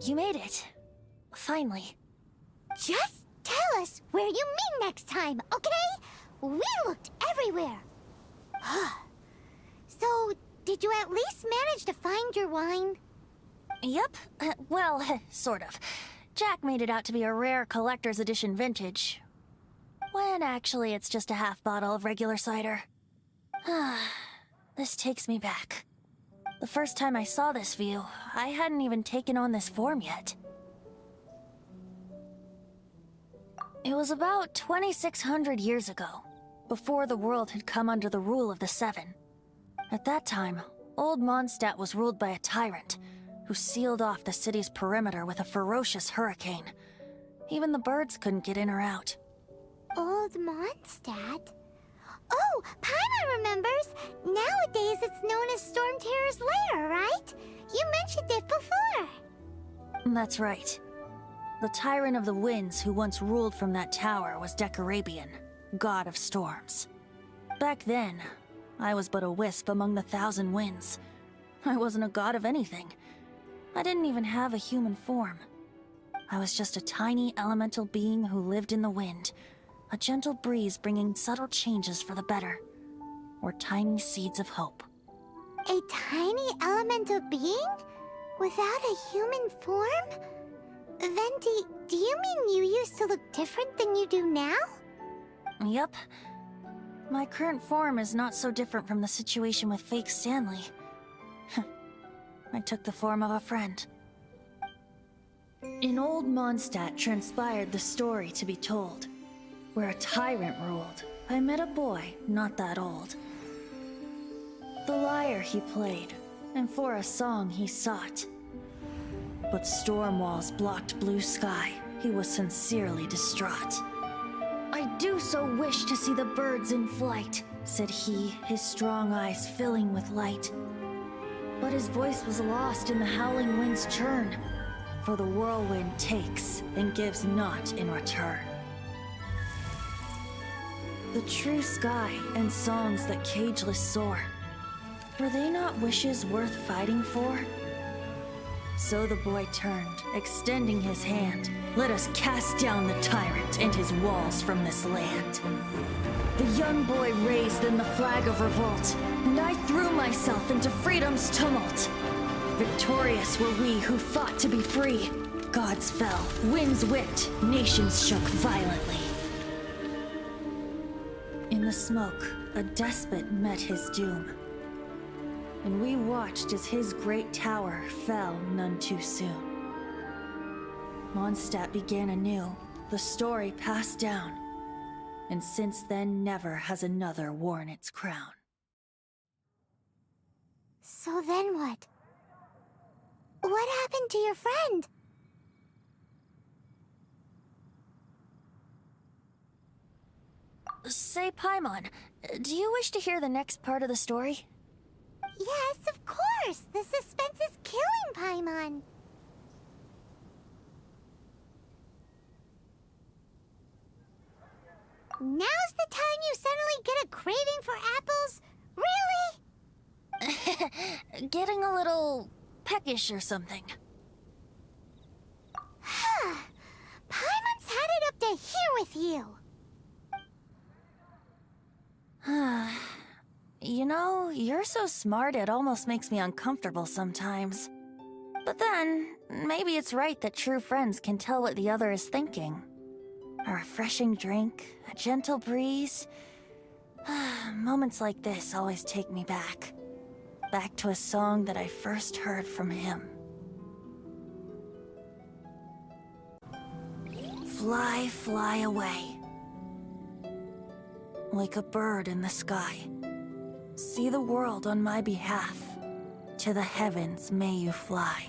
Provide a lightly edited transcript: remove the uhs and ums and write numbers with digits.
You made it. Finally. Just tell us where you meet next time, okay? We looked everywhere. So, did you at least manage to find your wine? Yep. Well, sort of. Jack made it out to be a rare collector's edition vintage. When actually it's just a half bottle of regular cider. This takes me back. The first time I saw this view, I hadn't even taken on this form yet. It was about 2,600 years ago, before the world had come under the rule of the Seven. At that time, Old Mondstadt was ruled by a tyrant, who sealed off the city's perimeter with a ferocious hurricane. Even the birds couldn't get in or out. Old Mondstadt? Oh, Paimon remembers! Nowadays it's known as Storm Terror's lair, right? You mentioned it before. That's right. The Tyrant of the Winds who once ruled from that tower was Decarabian, god of storms. Back then, I was but a wisp among the 1,000 winds. I wasn't a god of anything. I didn't even have a human form. I was just a tiny elemental being who lived in the wind, a gentle breeze bringing subtle changes for the better, or tiny seeds of hope. A tiny elemental being? Without a human form? Venti, do you mean you used to look different than you do now? Yep. My current form is not so different from the situation with fake Stanley. I took the form of a friend. In Old Mondstadt transpired the story to be told. Where a tyrant ruled, I met a boy not that old. The lyre he played, and for a song he sought. But storm walls blocked blue sky, he was sincerely distraught. I do so wish to see the birds in flight, said he, his strong eyes filling with light. But his voice was lost in the howling wind's churn, for the whirlwind takes and gives not in return. The true sky and songs that cageless soar, were they not wishes worth fighting for? So the boy turned, extending his hand. Let us cast down the tyrant and his walls from this land. The young boy raised then the flag of revolt, and I threw myself into freedom's tumult. Victorious were we who fought to be free. Gods fell, winds whipped, nations shook violently. In the smoke, a despot met his doom. And we watched as his great tower fell none too soon. Mondstadt began anew, the story passed down, and since then never has another worn its crown. So then what? What happened to your friend? Say, Paimon, do you wish to hear the next part of the story? Yes, of course! The suspense is killing Paimon! Now's the time you suddenly get a craving for apples? Really? Getting a little peckish or something. Paimon's had it up to here with you! You know, you're so smart it almost makes me uncomfortable sometimes. But then, maybe it's right that true friends can tell what the other is thinking. A refreshing drink, a gentle breeze. Moments like this always take me back. Back to a song that I first heard from him. Fly, fly away. Like a bird in the sky. See the world on my behalf. To the heavens may you fly.